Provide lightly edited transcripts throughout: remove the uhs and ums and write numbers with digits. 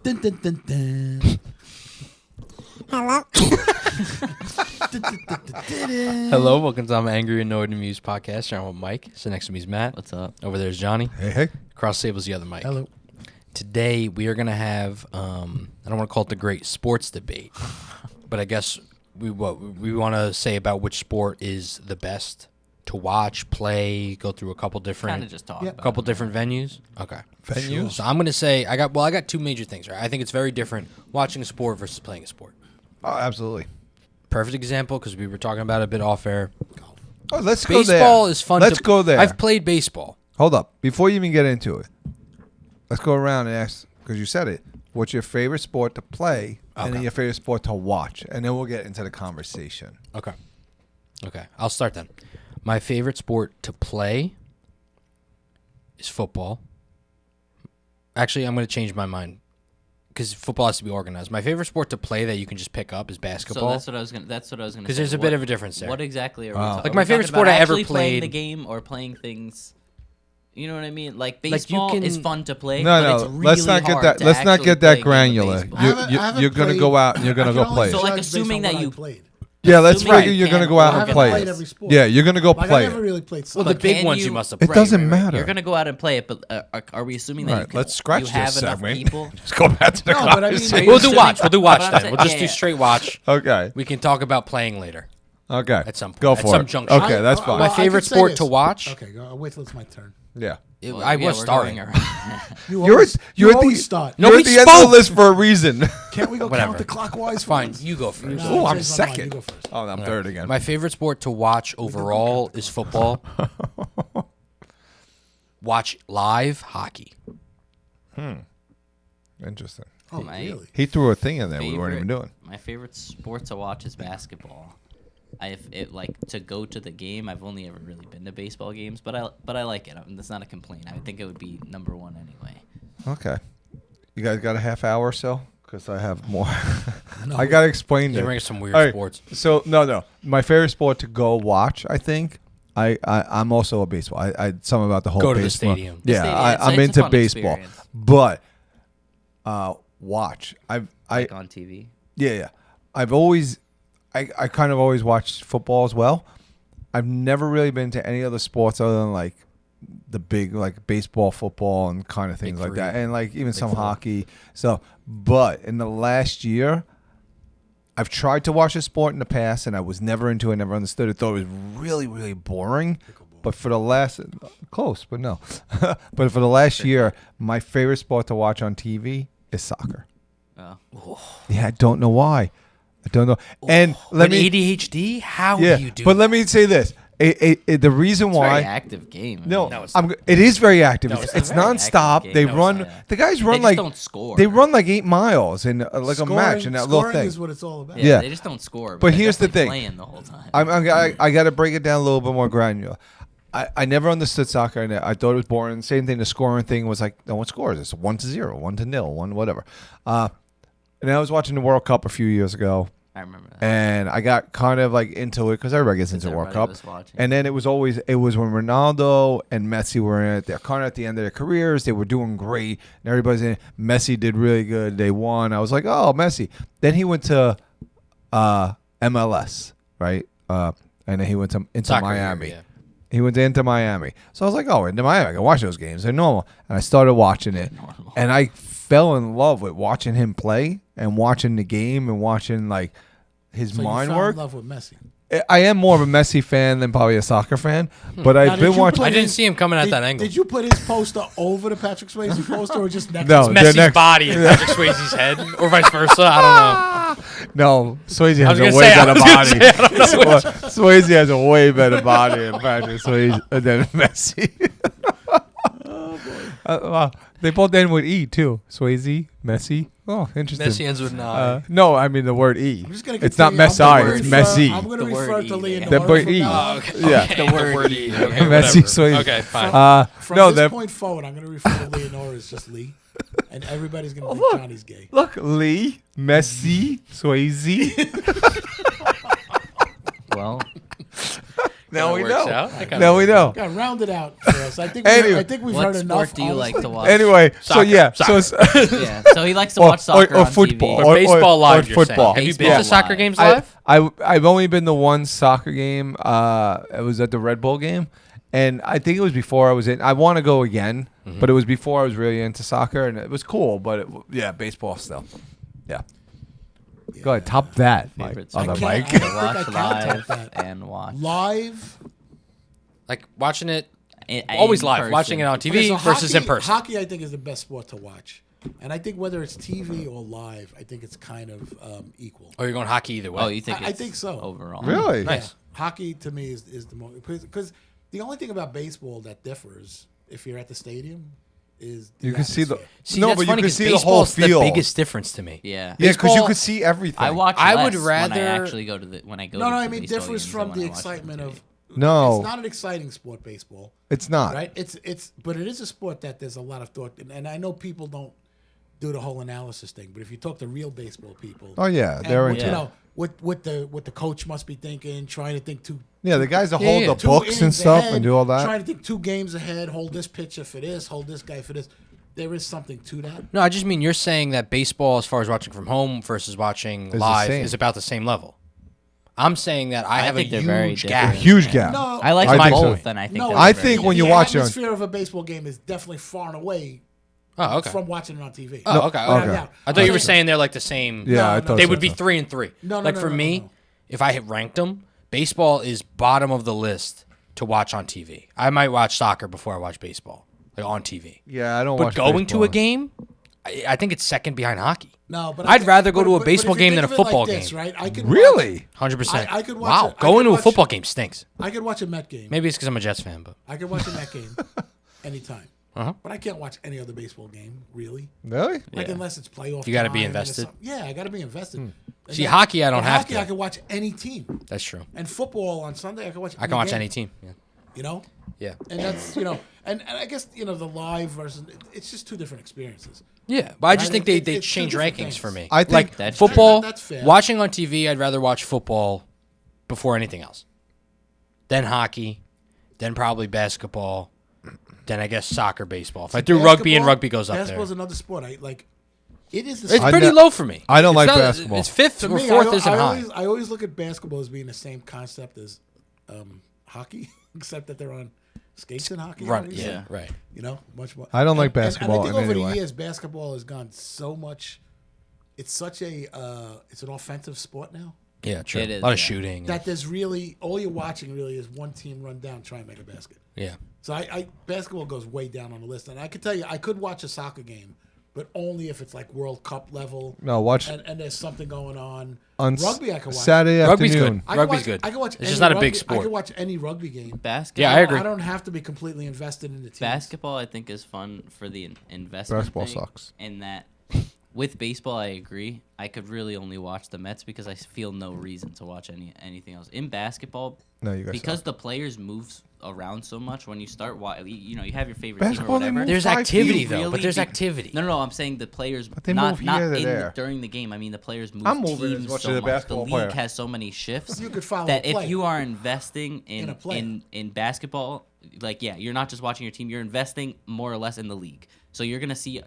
Dun, dun, dun, dun. Hello. Hello, welcome to I'm Angry, Annoyed, and Amused podcast. I'm with Mike. So next to me is Matt. What's up? Over there is Johnny. Hey. Across the table is the other Mike. Hello. Today we are going to have, I don't want to call it the great sports debate, but I guess we want to say about which sport is the best to watch, play, go through a couple different, Kind of just talk. Yeah. about couple it. different venues. Okay. Venues? So I'm going to say I got two major things, right? I think it's very different watching a sport versus playing a sport. Oh, absolutely. Perfect example because we were talking about it a bit off air. Oh, let's go there. Baseball is fun. Let's go there. I've played baseball. Hold up. Before you even get into it, let's go around and ask, because you said it, what's your favorite sport to play and then Okay. your favorite sport to watch? And then we'll get into the conversation. Okay. I'll start then. My favorite sport to play is football. Actually, I'm going to change my mind because football has to be organized. My favorite sport to play that you can just pick up is So basketball. that's what I was gonna. Because there's a bit of a difference there. What exactly are we Wow. talking? Like are my we favorite talking sport about I ever actually playing the played- game or playing things. You know what I mean? Like you baseball can- is fun to play. No, but it's no. really Let's not get hard that. to Let's not actually get play that a game of granular. baseball. You're gonna go out and you're gonna go play. So, like, judge based assuming on that what I you- played. Yeah, let's Assuming figure you you're gonna can't go out walk and in play the played it. every sport. Yeah, you're gonna go Like, play I never it. really played Well, soccer. the big Can ones you you- must have It played. doesn't right? matter. You're gonna go out and play it, but are we assuming that Right, you can, let's scratch you have this enough segment. people? Let's go back to the No, but I mean, conversation. We'll do assuming- watch. We'll do watch but I'm then. saying- We'll just do yeah. straight watch. Okay. We can talk about playing later. Okay. At some point. Go At for some it. junction. Okay, that's fine. My I favorite could say sport this. to watch. Okay, go, wait till it's my turn. Yeah. Well, I yeah, was we're starting. going around. You You're always, at, you're you at always the start. you're at Nobody the end of the spoke. list for a reason. Can't we go Whatever. counterclockwise? Fine, first? you go first. No, Oh, I'm change my mind. You second. go first. Oh, I'm third again. My favorite sport to watch overall is football. Watch live hockey. Interesting. Oh, My- really? He threw a thing in there we weren't even doing. My favorite sport to watch is basketball. To go to the game. I've only ever really been to baseball games, but I like it. That's not a complaint. I think it would be number one anyway. Okay. You guys got a half hour or so? Because I have more. I got to explain They this. bring us some weird All right, sports. So, no. My favorite sport to go watch, I think. I'm also a baseball. I something about the whole Go to the baseball. stadium. The Yeah, stadium, I'm it's a into fun baseball. experience. But watch. Like on TV. Yeah. I've always, I kind of always watched football as well. I've never really been to any other sports other than like the big, like baseball, football, and kind of things Big like that. three. And like even some four. hockey. So, but in the last year, I've tried to watch a sport in the past and I was never into it, never understood it. Thought it was really, really boring. But for the last, close, but no. But for the last year, my favorite sport to watch on TV is soccer. Oh. Yeah, I don't know why. I don't know. And let With me, ADHD, how yeah, do you do but that? let me say this: the reason It's a why. very active game. I No, mean, it's it is very active. No, it's it's a very nonstop. active They game. No, run. it's not. The guys they run just like don't score. they run like 8 miles in like a match in that little Scoring thing. is what it's all about. Yeah. They just don't score. But they're here's the definitely thing. playing the whole time. I got to break it down a little bit more granular. I never understood soccer, and I thought it was boring. Same thing. The scoring thing was like no one scores. It's 1-0, 1-0, 1 whatever. And I was watching the World Cup a few years ago. I remember that. And I got kind of like into it because everybody gets into World everybody Cup. was watching. And then it was when Ronaldo and Messi were in it. They're kind of at the end of their careers. They were doing great. And everybody's in it. Messi did really good. They won. I was like, oh, Messi. Then he went to MLS, right? And then he went into Soccer Miami. here, yeah. He went into Miami. So I was like, oh, into Miami. I can watch those games. They're normal. And I started watching it. And I fell in love with watching him play and watching the game and watching like his So you mind fell work. in love with Messi. I am more of a Messi fan than probably a soccer fan, but Now, I've did been you watching. put I didn't his- see him coming at Did, that angle. did you put his poster over the Patrick Swayze poster or just next No, to it? they're Messi's next- body and Patrick Swayze's head, or vice versa. I No, Swayze has was a gonna way say, I better was gonna body. say, I don't know which- Swayze has a way better body than Patrick Swayze than Messi. Wow. They both end with E too. Swayze, Messi. Oh, interesting. Messi ends with an I. No, I mean the word E. I'm just gonna It's not continue. I'm Messi. gonna It's refer- Messi. I'm going to The word refer to E, Leonora The word from E. now on. Yeah. The word E. E. Okay, Messi, whatever. Swayze. Okay, fine. From no, this that point forward, I'm going to refer to Leonora as just Lee, and everybody's going to look. think Johnny's gay. look Lee, Messi, Swayze. Well, Now we works know. out. That kinda Now we know. Got rounded out for us. I think we've What heard enough. sport do you like to watch? Anyway, so Soccer. yeah, Soccer. so Yeah, so he likes to watch soccer or on football. TV. But baseball live, or you're saying. football. Have you been Baseball to soccer live. games live? I've only been to one soccer game. It was at the Red Bull game, and I think it was before I was in. I want to go again, but it was before I was really into soccer, and it was cool. But baseball still. Yeah. Go ahead, top that, Mike. Favorite On the soccer mic. game to I watch think I live can't top that. and watch. Live. Like watching it, In always live. person. Watching it on TV Okay, so versus hockey, in person. Hockey, I think, is the best sport to watch. And I think whether it's TV or live, I think it's kind of equal. Or you're going hockey either way. Oh, you think? I it's think so. Overall, Really? Nice. Hockey to me is the most because the only thing about baseball that differs if you're at the stadium is the You can see the atmosphere. See, no, that's but you funny can 'cause see the whole baseball's field. the biggest difference to me. Yeah. Yeah, because you Baseball- could see everything. I watch. I less would when I rather- actually go to the when I go. No, to I the mean baseball differs games from than the when I watch it on excitement TV. of. No. It's not an exciting sport, baseball. It's not. Right? It's but it is a sport that there's a lot of thought, and I know people don't do the whole analysis thing, but if you talk to real baseball people, Oh yeah, and they're what, into. you know what the coach must be thinking, trying to think Yeah, the guys that Yeah, hold yeah. the two books and innings stuff ahead, and do all that. trying to think 2 games ahead, hold this pitcher for this, hold this guy for this. There is something to that. No, I just mean you're saying that baseball, as far as watching from home versus watching the live, same. is about the same level. I'm saying that I have a think they're very huge different. gap. Huge gap. No, I like I think so. both, and I think. no. they're I very think when different. you watch it the on- atmosphere of a baseball game is definitely far and away Oh, okay. from watching it on TV. Oh, okay. okay. Yeah. I thought you were saying they're like the same. Yeah, I no, thought They so, would be too. 3 and 3. No, no, like no, for no, me, no. if I had ranked them, baseball is bottom of the list to watch on TV. I might watch soccer before I watch baseball, like on TV. Yeah, I don't But watch going to baseball. a game, I think it's second behind hockey. No, but I'd rather go to a but baseball if you game than think a of it football like this, game. right? I could Really? 100%. I could watch wow, it- I going could to a watch- football game stinks. I could watch a Met game. Maybe it's because I'm a Jets fan, but I could watch a Met game anytime. Uh-huh. But I can't watch any other baseball game, really. Really? Like Yeah. unless it's playoff. You gotta be time and it's invested. some- Yeah, I got to be invested. And See, then- hockey, I don't but have hockey, to. I can watch any team. that's true. And football on Sunday, I can watch. I can watch game, any team. Yeah. You know, Yeah. and that's and I guess the live versus it's just 2 different experiences. Yeah, but I just Right, think they it's two change different rankings things. for me. I think- like That's football, fair. That's fair. watching on TV, I'd rather watch football before anything else. Then hockey, then probably basketball, then I guess soccer, baseball. If I threw rugby and Basketball- rugby goes up there. Basketball's another sport. It is the It's same. pretty ne- low for me. I don't It's like basketball. It's fifth To or me, fourth isn't high. I always look at basketball as being the same concept as hockey, except that they're on skates in hockey. Right, obviously. yeah, right. Much more. I don't like And basketball I think in over any the way. years, basketball has gone so much. It's such a it's an offensive sport now Yeah, true. It is, a lot of yeah. shooting. that there's really all you're watching really is one team run down try and make a basket. Yeah. So I basketball goes way down on the list, and I can tell you I could watch a soccer game, but only if it's like World Cup level. No, watch And there's something going on. on Rugby I can watch. Saturday Rugby's afternoon. good. I can Rugby's watch, good. I can watch. It's any just not a rugby, big sport. I can watch any rugby game. Basketball. Yeah, I agree. I don't have to be completely invested in the team. Basketball, I think, is fun for the investment. Basketball thing, sucks. In that, with baseball, I agree. I could really only watch the Mets because I feel no reason to watch anything else. In basketball, No, you guys because suck. the players move around so much. When you start, you have your favorite Basketball, team they or move whatever. There's 5 activity feet. though, Really but there's be- activity. No, I'm saying the players, they not move here to in there. during the game. I mean, the players move I'm moving as teams much so as a much. The basketball league player. has so many shifts You could follow that a if player. you are investing In a in player. in basketball, like you're not just watching your team. You're investing more or less in the league. So you're gonna see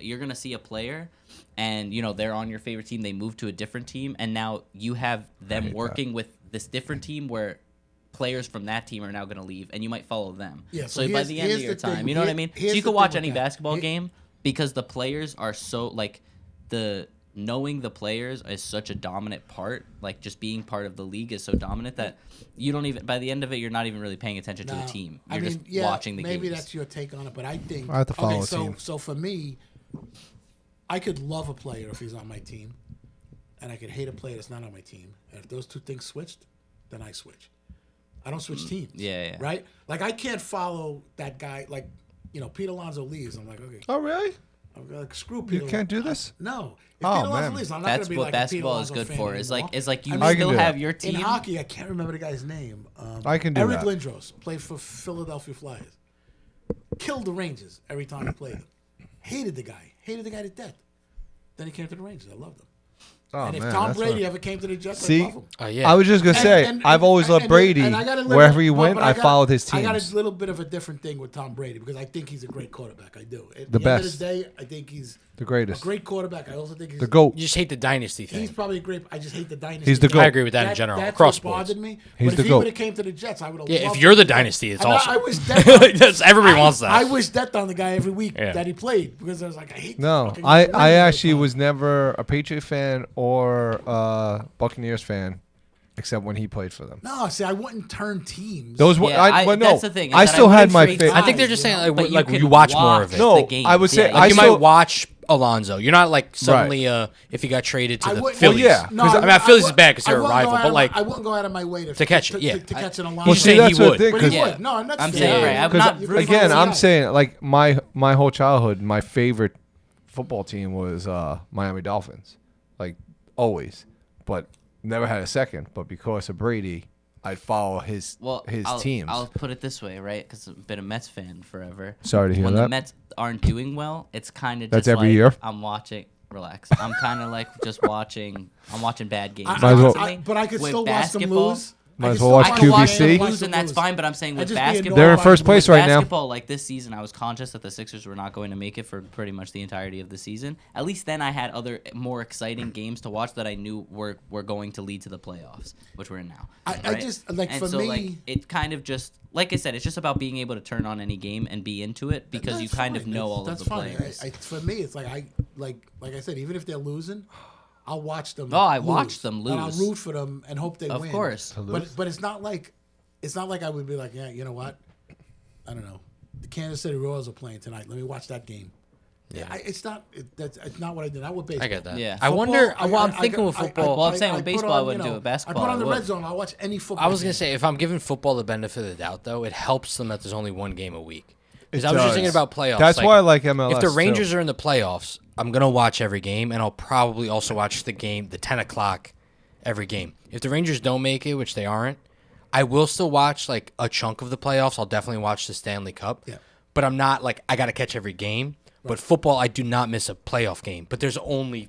a player, and they're on your favorite team. They move to a different team, and now you have them working with this different team where players from that team are now going to leave, and you might follow them. Yeah, so so by here's- the end of here's your the thing. time, you know what I mean? So Here's you the could thing watch with any that. basketball Here- game because the players are so knowing the players is such a dominant part. Like just being part of the league is so dominant that you don't even by the end of it you're not even really paying attention to the Now, team. I You're mean, just yeah, watching the maybe games. that's your take on it, but I think I have to follow a so team. so for me, I could love a player if he's on my team, and I could hate a player that's not on my team. And if those two things switched, then I switch. I don't switch teams. Yeah. Right? Like I can't follow that guy. Like Pete Alonso leaves. I'm like, okay, Oh, really? I'm like, screw Pete. You can't do this? No. If Oh, Pete Alonso man. leaves, I'm not That's going to be what like a Pete basketball is Alonso good fan for. It's anymore. like you I mean, I can still do have that. your In team. hockey, I can't remember the guy's name. I can do Eric that. Lindros played for Philadelphia Flyers. Killed the Rangers every time he played them. Hated the guy to death. Then he came to the Rangers. I loved him. Oh, and if man, Tom that's Brady what- ever came to the Jets, See? I'd love him. Yeah. I was just gonna say, I've always loved Brady. and I got a little- Wherever he but- went, but I got- followed his I got teams. a little bit of a different thing with Tom Brady because I think he's a great quarterback. I do. At The the end of best. the day, I think he's The a greatest. great quarterback. I also think he's The GOAT. You just hate the dynasty He's thing. probably a great. I just hate the dynasty. He's the thing. GOAT. I agree with that in general, That's across what sports. bothered me. He's but the if he GOAT. would have came to the Jets, I would have. Yeah, if loved you're him. the dynasty, it's And awesome. I was dead. That's- everybody wants that. I wish death on the guy every week Yeah. that he played because I was like, I hate. No, fucking I Lions all the actually time. was never a Patriot fan or Buccaneers fan, except when he played for them. No, see, I wouldn't turn teams. Those were, Yeah, but no, that's the thing, is I that I still had wouldn't my freak favorite. I think they're eyes, just you saying know? like, But like can you watch more of it. No, the games. I would say Yeah, I Like you still- might watch Alonzo. You're not like suddenly if he got traded to I the wouldn't- Phillies. Well, yeah. No, I mean, Phillies is would- bad 'cause they're I a wouldn't rival, go out but, of like, I wouldn't go out of my way to catch it, yeah. to catch an Alonso. Well, see, saying that's he the would. thing, But he 'cause- would. No, and that's I'm fair. saying, right, I'm Because not rooting for again, the I'm guy. saying like my whole childhood, my favorite football team was Miami Dolphins, like always, but never had a second. But because of Brady, I'd follow his teams. I'll put it this way, right? Because I've been a Mets fan forever. Sorry to hear when that. the Mets aren't doing well, it's kind of That's just every like year? I'm watching. Relax. I'm kind of like just watching. I'm watching bad games. Might as well- constantly. But I could With still watch them basketball- lose. Might I as could well still watch I can watch QVC. them lose, and that's fine. But I'm saying I with just be basketball, They're in first place right now. basketball, like this season, I was conscious that the Sixers were not going to make it for pretty much the entirety of the season. At least then I had other more exciting games to watch that I knew were going to lead to the playoffs, which we're in now. I right? just, like, and for so, me- like, it kind of just, like I said, it's just about being able to turn on any game and be into it because you That's kind of fine. know all That's of the fine. players. For me, it's like like I said, even if they're losing, I'll watch them. Oh, I watch them and I'll lose. root for them and hope they Of win. course. But it's not like I would be like, yeah, you know what? I don't know. The Kansas City Royals are playing tonight. Let me watch that game. Yeah, it's not. It's not what I did. Not with baseball. I get that. Yeah. I wonder. Football, I'm thinking with football. Well, I'm saying with put baseball, on, I wouldn't you do know, it. Basketball, I put on I the would. red zone. I'll watch any football. I was gonna game. say if I'm giving football the benefit of the doubt, though, it helps them that there's only one game a week. Because It I was just does. thinking about playoffs. That's why I like MLS. If the Rangers too. are in the playoffs, I'm gonna watch every game, and I'll probably also watch the 10 o'clock every game. If the Rangers don't make it, which they aren't, I will still watch like a chunk of the playoffs. I'll definitely watch the Stanley Cup. Yeah. But I'm not like I gotta catch every game. But football, I do not miss a playoff game. But there's only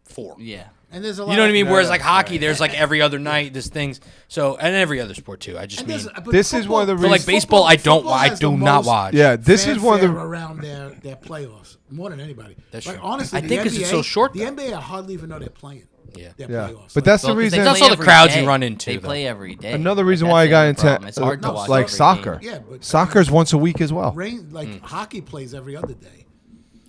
4. Yeah. And there's a lot. You know what I mean? Yeah, Whereas like right. hockey, there's like every other night. There's things. So and every other sport too. I just mean. This is one of the But like reasons- baseball, I don't. Football I has do the not most watch. Yeah, this is one of fanfare the. around their playoffs more than anybody. That's like, true. honestly, I the think 'cause NBA, it's so short, The though. NBA, I hardly even know they're playing. Yeah. Their Yeah, playoffs. but that's the Well, 'cause reason. they That's play also the every crowds you day. run into, They though. play every day. Another Like, reason that's why I the got only into problem. It's hard to watch like every soccer. game. Yeah, but Soccer's once a week as well. hockey plays every other day.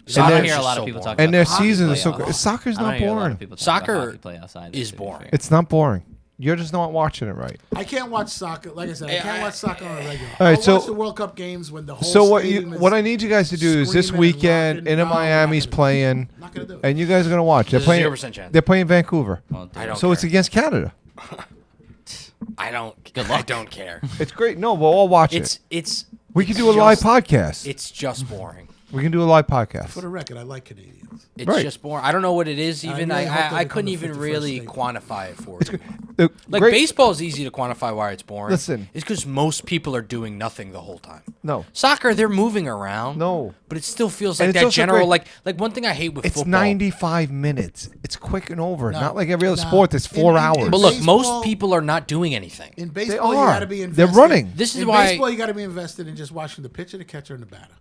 So I don't then- hear a lot so of people boring. talk And their about hockey season is so playoffs. good. Soccer's I don't not hear a lot boring. of people talk Soccer about hockey playoffs either, is to be boring. fair. It's not boring. You're just not watching it right. I can't watch soccer. Like I said, I can't watch soccer on a regular. All right, I'll so- watch the World Cup games when the whole So stadium is what I need you guys to do is this screaming and weekend, rocking. Inter No, I'm not Miami's gonna do it. playing, Not gonna do it. and you guys are gonna watch. They're There's a playing. 0% chance. They're playing Vancouver. Won't do I it. don't So it's care. against Canada. I don't. Good I luck. don't care. It's great. No, we'll all watch it. It's. We can it's do a live just- podcast. It's just boring. We can do a live podcast. For the record, I like Canadians. It's Right. just boring. I don't know what it is. Even really hope they I become couldn't the even 51st really state. quantify it for you. Like Great- baseball is easy to quantify why it's boring. Listen. It's because most people are doing nothing the whole time. No, Soccer, they're moving around. No. but it still feels And like it's that also general. great- Like one thing I hate with it's football. 95 minutes. It's quick and over. No, Not like every other no. sport that's 4 In- hours. But look, Baseball- most people are not doing anything. In they baseball, you are. got to be invested. They're running. This is in why. baseball, you got to be invested in just watching the pitcher, the catcher, and the batter.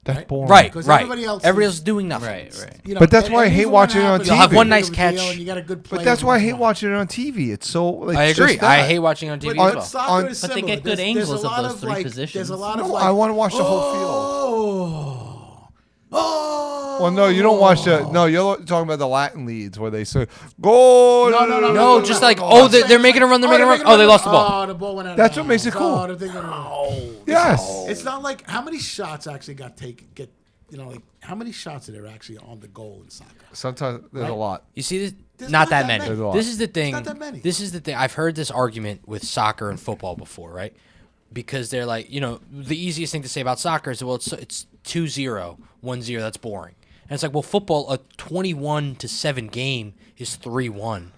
That's Right. boring. Right, 'Cause right. everybody else Everybody is- else doing nothing. Right. You know, But that's and- why I and hate even when watching it on happens, You'll have you one get a nice good catch. deal and you got a good But player that's why I once in hate a while. watching it on TV. It's so. Like, I agree. just I that. hate watching on TV But as well. soccer on- is But they similar. get good There's angles a of lot those three like, positions. There's a lot of No, like. I wanna watch the whole field. Oh. Well, no, you don't watch the. No, you're talking about the Latin leads where they say, "Go." No, just like, oh, they're making a run, they're making a run. Oh, they lost the ball. Oh, the ball went out. of That's what bounds. makes it cool. Oh, the thing went out. Yes. It's not like how many shots actually get like how many shots are there actually on the goal in soccer? Sometimes there's a Right. lot. You see this? There's Not not that that many. many. There's a lot. This is the thing. not that many. This is the thing. I've heard this argument with soccer and football before, right? Because they're like, the easiest thing to say about soccer is, well, it's 2-0, 1-0. That's boring. And it's like, well, football, a 21-7 game is 3-1,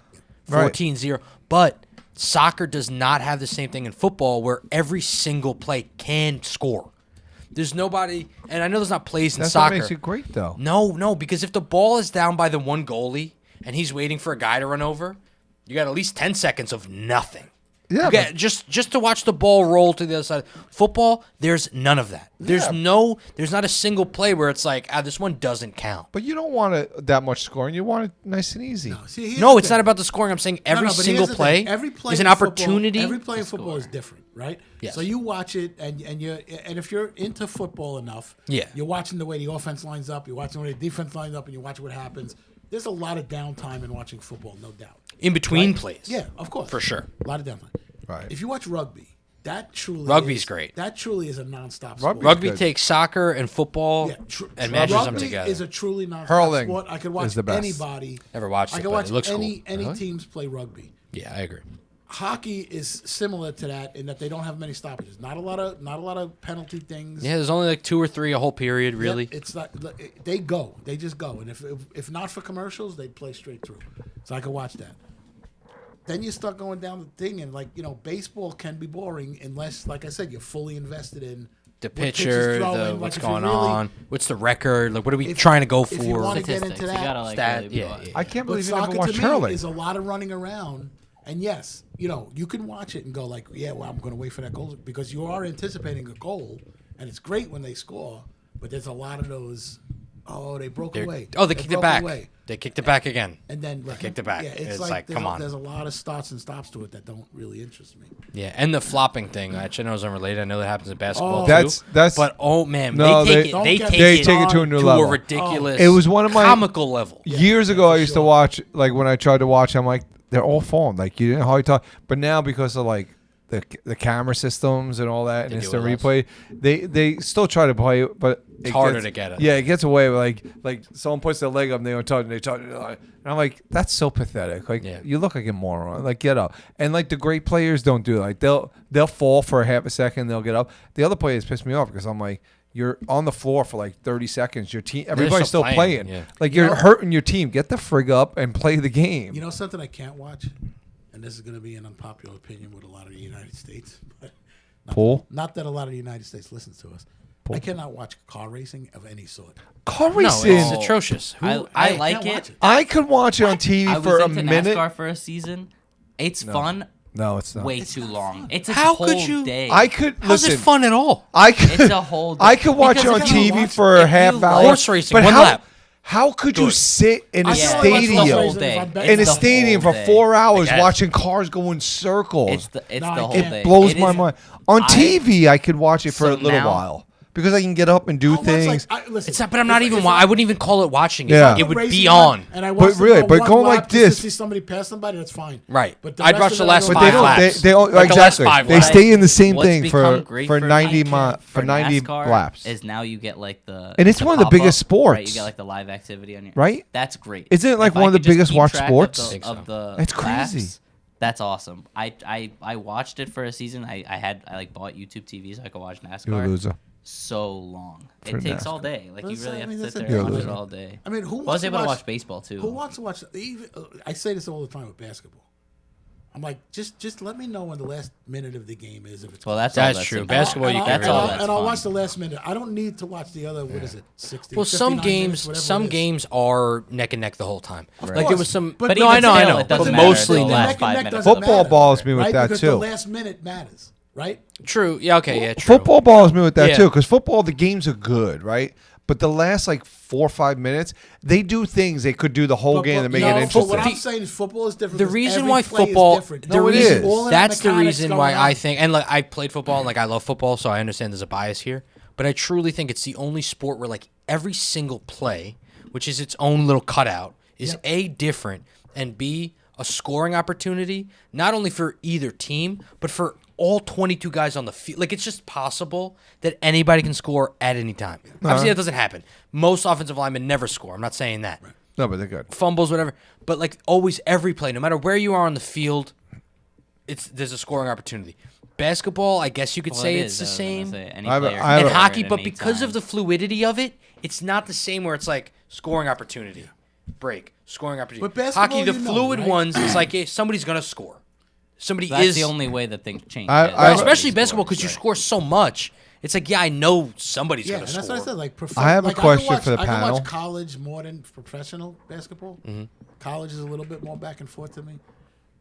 Right. 14-0. But soccer does not have the same thing in football where every single play can score. There's nobody, and I know there's not plays in That's soccer. what makes it great, though. No, because if the ball is down by the one goalie and he's waiting for a guy to run over, you got at least 10 seconds of nothing. Yeah, You got, just to watch the ball roll to the other side. Football, there's none of that. There's not a single play where it's like, this one doesn't count. but you don't want it that much scoring. You want it nice and easy. See, here's No, the it's thing. not about the scoring. I'm saying every No, but single here's the play thing. Every play is an in football- opportunity. Every play in football is different, right? Yes. So you watch it, and if you're into football enough, Yeah. you're watching the way the offense lines up, you're watching the way the defense lines up, and you watch what happens. There's a lot of downtime in watching football, no doubt. In between Right? plays. Yeah, of course, For sure. A lot of downtime. Right. If you watch rugby, that truly Rugby's is, great. That truly is a nonstop sport. Rugby- Rugby Good. takes soccer and football Yeah, and matches them rugby together. is a truly nonstop Hurling sport. I could watch is the best. anybody. Never watched I it, could but watch it looks any cool. teams play rugby. Yeah, I agree. Hockey is similar to that in that they don't have many stoppages. Not a lot of penalty things. Yeah, there's only like 2 or 3 a whole period, Yep, really. it's not. They go. They just go. And if not for commercials, they play straight through. So I could watch that. Then you start going down the thing, and baseball can be boring unless, like I said, you're fully invested in The what pitch is pitcher, throwing. what's if you going really- on, what's the record, like what are we if- trying to go if you for? wanna get Statistics. into You that, gotta like Stat- really yeah, watch. yeah. I can't But believe you never soccer watched to me hurling. is a lot of running around, and yes, you can watch it and go like, yeah, well, I'm going to wait for that goal because you are anticipating a goal, and it's great when they score, but there's a lot of those. Oh, they broke away. Oh, they kicked it broke back. away. They kicked it back again. And then kicked it back. Yeah, It's like, like, there's come a, on. There's a lot of starts and stops to it that don't really interest me. Yeah, and the flopping thing, which I know is unrelated. I know that happens in basketball Oh. too. That's- But oh man, No, they they- take Don't it. They get take me it, They take it to a new to level. a ridiculous. It was one of my- comical level. Years ago, I used to sure. watch, like when I tried to watch, I'm like, they're all falling. Like you didn't hardly talk. But now because of like the camera systems and all that and They do instant it less. replay, they still try to play it, but It's harder to get it. Yeah, it gets away with like someone puts their leg up and they don't touch, and they touch, and I'm like, that's so pathetic. Like Yeah. you look like a moron. Like get up. And like the great players don't do it. Like they'll fall for a half a second, they'll get up. The other players piss me off because I'm like, you're on the floor for like 30 seconds. Your team, everybody's still still playing, playing. yeah. Like you're hurting your team. Get the frig up and play the game. You know something I can't watch, and this is going to be an unpopular opinion with a lot of the United States, but Pool. not that a lot of the United States listens to us. I cannot watch car racing of any sort. Car No, racing. it's atrocious. I like can't watch it. I could watch it on TV I was for a into minute. NASCAR for a season. It's fun. No, it's not. Way too long. It's a How whole could you- day. I could How's listen. it fun at all? I could. It's a whole day. I could watch it Because on if you TV watch- for a if half you hour. like- Horse racing, but one how, lap. How could you sit in a I Yeah, can't watch it's the stadium? whole day. If I'm In betting- a It's the stadium for whole day. 4 hours guess. watching cars go in circles. It's the No, I whole can't. day. It blows It my is- mind. On I- TV, I could watch it for So a little now- while because I can get up and do I'll watch, things. listen, It's not, but I'm not if- even. if I wouldn't even call it watching it. Yeah. It would racing be on. and I watch But really, them but one going lap like just to this- see somebody pass somebody, that's fine. Right. But I'd rest watch of the it, I last don't but watch. they don't. laps. They don't Like the last exactly. 5 They laps. stay in the same What's thing become for great for 90 NASCAR- for 90 NASCAR laps. Is now you get like the And it's the one of the pop-up, biggest sports. Right, you get like the live activity on your Right? That's great. Isn't it like If I one of the could just biggest keep watched track sports? Think so. Of the It's crazy. laps, that's awesome. I watched it for a season. I like bought YouTube TV so I could watch You're a NASCAR. loser. So long. For It takes NASCAR. all day. Like you That's- really I have mean, to that's sit a there and watch difference. it all day. I mean, who I was wants able to watch watch baseball too. Who wants to watch? Even I say this all the time with basketball. I'm like, just let me know when the last minute of the game is. If it's Well, that's That's all true. important. Basketball, you and can I'll, That's really. all and that's I'll fun. watch the last minute. I don't need to watch the other. What is it? 60. Well, some 59 minutes, games, whatever some it is. games are neck and neck the whole time. Like there course. was some. But no, even I know, still, I it know. doesn't But matter mostly until the not. last Neck and 5 neck minutes. doesn't Football matter, balls me with right? that, because too. The last minute matters, right? True. Yeah. Okay. Yeah. True. Football balls me with that Yeah. too, because football the games are good, right? But the last like 4 or 5 minutes, they do things they could do the whole game to make it But interesting. what I'm saying is football is different. The because reason every why play is football, different. the No, it reason is. All of that that's the mechanics reason going why I on. think, and like I played football and like I love football, so I understand there's a bias here. But I truly think it's the only sport where like every single play, which is its own little cutout, is Yep. A, different, and B, a scoring opportunity, not only for either team, but for all 22 guys on the field. Like, it's just possible that anybody can score at any time. Obviously, that doesn't happen. Most offensive linemen never score. I'm not saying that. No, but they're good. Fumbles, whatever. But, like, always every play, no matter where you are on the field, there's a scoring opportunity. Basketball, I guess you could Well, say it it's is, the I was same. gonna say, any I have a- player I can have And a- score hockey, at but any because time. of the fluidity of it, it's not the same where it's like scoring opportunity, break, scoring opportunity. But basketball, hockey, the you know, fluid right? ones, it's like somebody's gonna score. Somebody That's is the only way that things change. I- is I- especially somebody basketball scores, because you right. score so much. It's like, yeah, I know somebody's Yeah, gonna and score. that's what I said. Like, I have a like, question can watch, for the I can panel. watch college more than professional basketball. Mm-hmm. College is a little bit more back and forth to me.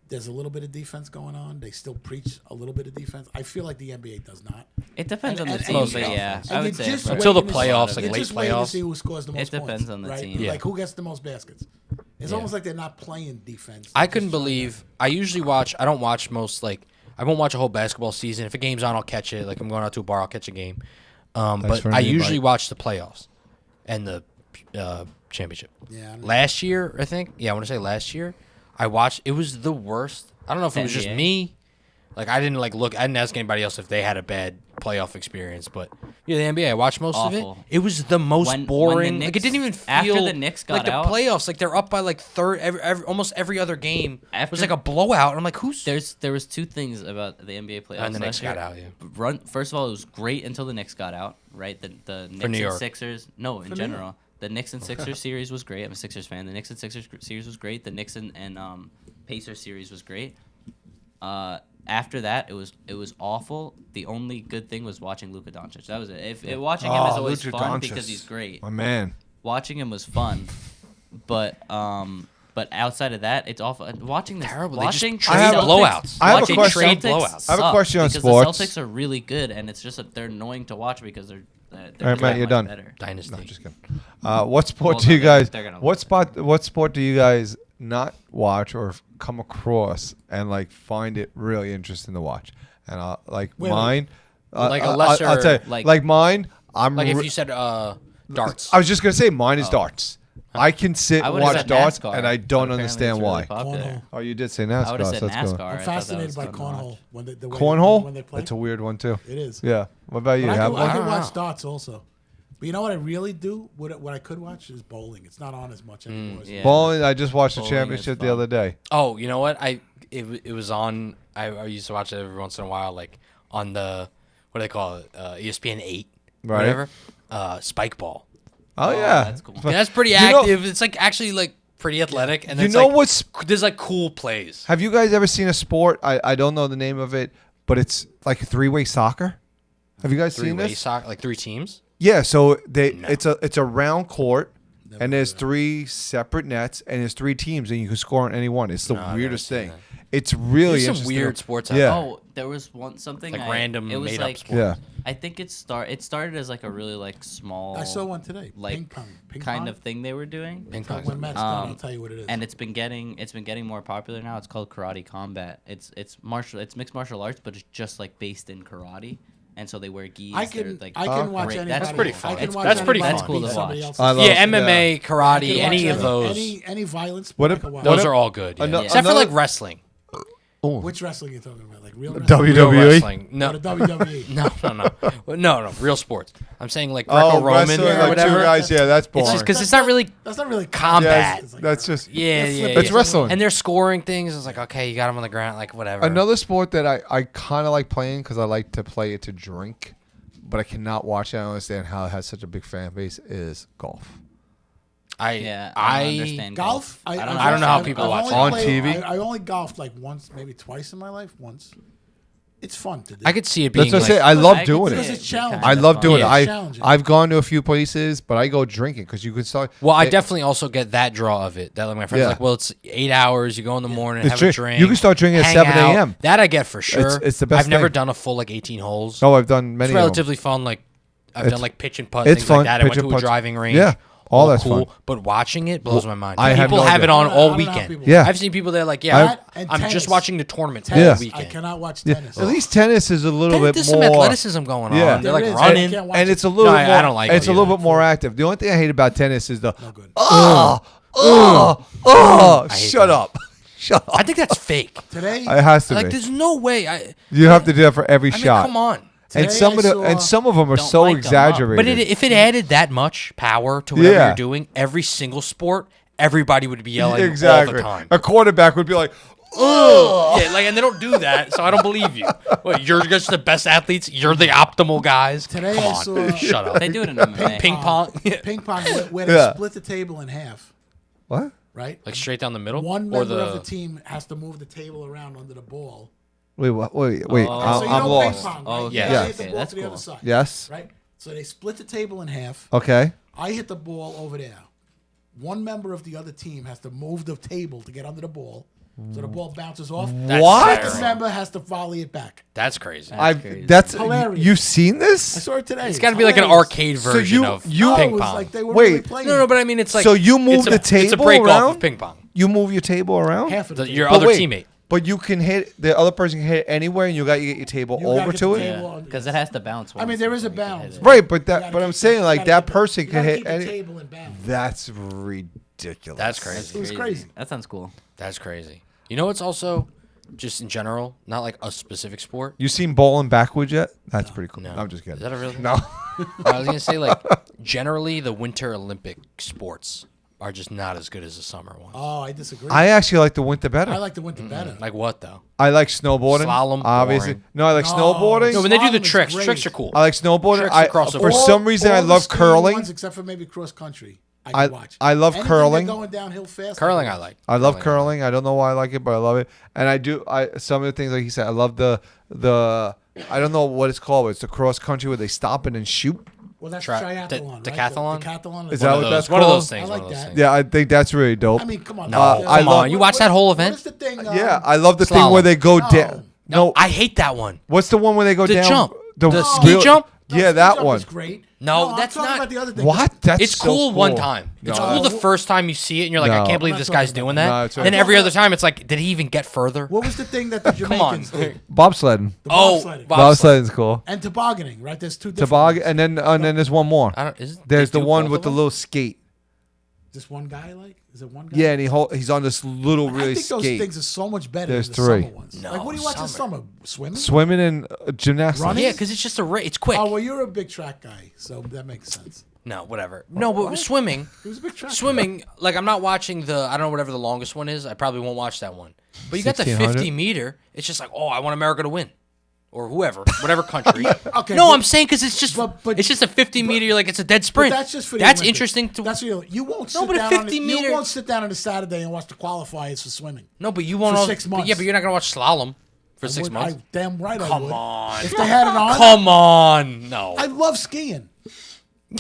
There's a little bit of defense going on. They still preach a little bit of defense. I feel like the NBA does not. It depends on the And- team, and- but and- yeah, and I you're would say just for- Until the waiting to see- playoffs, like you're late just waiting to playoffs. see who scores the most depends points, on the right? team. Yeah. Like who gets the most baskets. It's almost like they're not playing defense. I They're couldn't just trying to- believe. I usually watch. I don't watch most like. I won't watch a whole basketball season. If a game's on, I'll catch it. Like I'm going out to a bar, I'll catch a game. But for I an usually invite. watch the playoffs and the championship. Yeah, I don't know. Last year, I think. Yeah, I want to say last year. I watched. It was the worst. I don't know if it was just NBA? me. Like I didn't like look. I didn't ask anybody else if they had a bad playoff experience. But yeah, the NBA. I watched most Awful. of it. It was the most When the boring. Like it Knicks- didn't even feel after the Knicks got like the out- playoffs. Like they're up by like third. Almost every other game After- was like a blowout. And I'm like, who's there was two things about the NBA playoffs. And the Knicks last year. got out, yeah. First of all, it was great until the Knicks got out. Right, the Knicks New and York. Sixers. No, in New general, the Knicks and Sixers series was great. I'm a Sixers fan. The Knicks and Sixers series was great. The Knicks and Pacers series was great. After that, it was awful. The only good thing was watching Luka Doncic. That was it. Watching him is always Luka fun Doncic. because he's great. My man. Watching him was fun, but outside of that, it's awful. Watching this, Terrible. They just watching trade Celtics- blowouts. I have a watching question. Trade Celtics blowouts. I have a suck question on because sports. The Celtics are really good, and it's just that they're annoying to watch because they're All right, just Matt, you're much done. better. Dynasty. No, just kidding. What sport Well, do you no, they're- guys? they're gonna What sport do you guys not watch or come across and like find it really interesting to watch? And like Wait, mine, Like a I'll lesser- tell you, like mine. I'm Like if re- you said darts. I was just gonna say mine is darts. I can sit I and would've watch said darts, NASCAR, and I but don't apparently understand it's really why. popular. Cornhole. Oh, you did say I NASCAR. would have so said that's NASCAR. good. I I'm thought that fascinated was by fun to watch. cornhole when they Cornhole? when they play. That's a weird one too. It is. Yeah. What about you? But I Have can, I one? can I watch don't know. darts also. But you know what I really do? What I could watch is bowling. It's not on as much anymore. yeah. Bowling. I just watched the Bowling is championship the fun. other day. Oh, you know what? It was on. I used to watch it every once in a while, like on the what do they call it? ESPN 8, Right. whatever. Spike ball. Oh yeah, that's cool. Yeah, that's pretty You know- active. It's like actually like pretty athletic, and You it's know like, what's? there's like cool plays. Have you guys ever seen a sport? I don't know the name of it, but it's like three-way soccer. Have you guys seen Three-way this? soccer, like 3 teams. Yeah. So No. it's a round court, Never and there's heard of 3 separate nets, and there's 3 teams, and you can score on any one. It's the No, I've never weirdest seen thing. that. It's really There's some interesting. weird sports out Yeah. there. Oh, there was something Like I- random It was made-up like sports. Yeah. I think it started as like a really like small. I saw one today. Like Ping pong. Ping kind pong? of thing they were doing. Ping pong. When Matt's done, I'll Um, tell you what it is. And it's been getting more popular now. It's called karate combat. It's mixed martial arts, but it's just like based in karate. And so they wear gis. I they're, can like, I can watch great. anybody. That's pretty fun. I can It's- watch that's pretty anybody fun. Cool to beat somebody watch. else's I love- Yeah, MMA, I karate, can any watch of those. Any violence. What I if- can watch. Those are all good. Yeah. Ano- Except for another- like wrestling. Oh. Which wrestling are you talking about? Like real WWE? wrestling? Real WWE? wrestling. Or No, the WWE? no, real sports. I'm saying like Oh, Greco-Roman wrestling, or like whatever. two guys. Yeah, that's boring. It's just because it's not really That's not really combat. It's like- That's just Yeah, They're yeah, flipping yeah. It's wrestling. And they're scoring things. It's like, okay, you got them on the ground, like whatever. another sport that I kind of like playing because I like to play it to drink, but I cannot watch it. I don't understand how it has such a big fan base. Is golf. I don't understand golf. I don't I don't know how I've- people I've watch only it. On played- TV? I only golfed like once, maybe twice in my life. Once. It's fun to do. I could see it being That's what I like, say. I love I could doing see Because it. it's challenging. I love doing Yeah. it. It's challenging. I've gone to a few places, but I go drinking because you can start. well, I it- definitely also get that draw of it. That like my friends Yeah. like, well, it's 8 hours. You go in the morning, It's have drink- a drink. you can start drinking at hang 7 out. a.m.. That I get for sure. It's the best I've never thing. done a full like 18 holes. No, I've done many. It's relatively fun. Like I've It's- done like pitch and putt, it's things fun, like that. I went pitch to and a putt. driving range. Yeah, all that's cool. fun. But watching it blows my mind. I have People no have it idea. on I all don't know how weekend. people- Yeah. I've seen people that are like, yeah, That and I'm tennis. just watching the tournament Tennis, all I weekend. cannot watch Yeah, tennis. at least tennis is a little bit There's more. some athleticism going on. Yeah. They're There like is. running. I can't watch and it. it's a little No, bit more. I don't like It's it a little either. bit more active. The only thing I hate about tennis is the No good. I hate shut that. up, shut up. I think that's fake. Today, It has to Like, be. there's no way. You have to do that for every I mean, shot. come on. And Today some I of the saw- and some of them are Don't so light them up. exaggerated. But if it added that much power to whatever Yeah. you're doing, every single sport, everybody would be yelling exactly. all the time. A quarterback would be like, Yeah, like, and they don't do that, so I don't believe you. What, you're just the best athletes. You're the optimal guys. Today Come I on, saw- shut up. They do it in MMA. Ping pong, Yeah. ping pong where they Yeah. split the table in half, what? right? like straight down the middle, One or member of the team has to move the table around under the ball, Wait. Oh. So I'm you know ping lost. pong, Oh, right? yeah. You Okay, hit the ball that's to the cool. other side. Yes. Right? So they split the table in half. Okay. I hit the ball over there. One member of the other team has to move the table to get under the ball. So the ball bounces off. That's What? Second terrible. member has to volley it back. That's crazy. crazy. That's Hilarious. you've seen I this? saw it today. It's got to be like an arcade version of No, ping it was pong. like they were Wait. really playing. No, but I mean, it's like So you move it's the It's a table break off around? of ping pong. You move your table around? half of the Your table. other wait, teammate. But you can hit the other person can hit it anywhere, and you got to get your table You gotta over get to the it. table Yeah, on- because it has to bounce. I mean, once there is a before you can bounce. hit it. Right, but You gotta I'm keep saying the- like you that gotta keep person you can gotta hit keep the any. table in bounds. That's ridiculous. That's crazy. was crazy. That sounds cool. That's crazy. You know what's also just in general, not like a specific sport. You seen bowling backwards yet? That's pretty cool. No. I'm just Is kidding. that a real thing? No. I was gonna say like generally the Winter Olympic sports are just not as good as the summer ones. Oh, I disagree. I actually like the winter better. I like the winter better. Like what though? I like snowboarding. Slalom, obviously. boring. No, I like No. snowboarding. No, when they do the Slalom is tricks, great. tricks are cool. I like snowboarding. Tricks I, and crossover. for some reason, I all the love skiing curling. ones, except for maybe cross country. I I- can watch. I love Anything curling. They're going downhill fast. Curling can I watch. like. I love curling. I don't know why I like it, but I love it. And I do. Some of the things like he said. I love the. I don't know what it's called. But it's the cross country where they stop it and shoot. Well, that's Tri- triathlon, the- right? decathlon? Decathlon. Is that what that's one of called? those things? I like one of those that. things. Yeah, I think that's really dope. I mean, come on. No, now. I come love- on. You watch that whole event? What is the thing? Yeah, I love the thing Slalom. where they go No. down. No, I hate that one. what's the one where they go The down? jump. The real- ski jump? Yeah, that one. Is great. No, I'm that's talking not- About the other thing. What? That's It's so cool one time. It's No. cool the first time you see it and you're like, No. I can't believe I'm this not guy's talking doing about that. that. No, it's and then right. every other time it's like, did he even get further? What was the thing that the Come on. Jamaicans did? Bobsledding. The Oh, bobsledding. Bobsledding's cool. And tobogganing, right? There's two different Toboggan, ones. and then there's one more. I don't. Is, There's they the do one both with of the them? little skate. Just one guy, like? Is it one guy? Yeah, and he's on this little I really think those skate. things are so much better There's than the three. summer ones. No, Like, what do you watch in summer. summer? Swimming? Swimming and gymnastics. Running? Yeah, because it's just a race. It's quick. Oh, well, you're a big track guy, so that makes sense. No, whatever. No, but What? swimming. He was a big track guy. Swimming, like I'm not watching I don't know whatever the longest one is. I probably won't watch that one. But you got the 1600? 50 meter. It's just like, oh, I want America to win, or whoever, whatever country. Okay, No, but- I'm saying because it's just but- it's just a 50 meter. You're like it's a dead But sprint. that's just for the That's Olympics. interesting to. That's real. You won't sit No, but a down on 50 you meter- won't sit down on a Saturday and watch the qualifiers for swimming. No, but you won't. for all- 6 but months. Yeah, but you're not gonna watch slalom for 6 Would- months. damn right I Come would. on. If they had it on, Come on. No. I love skiing.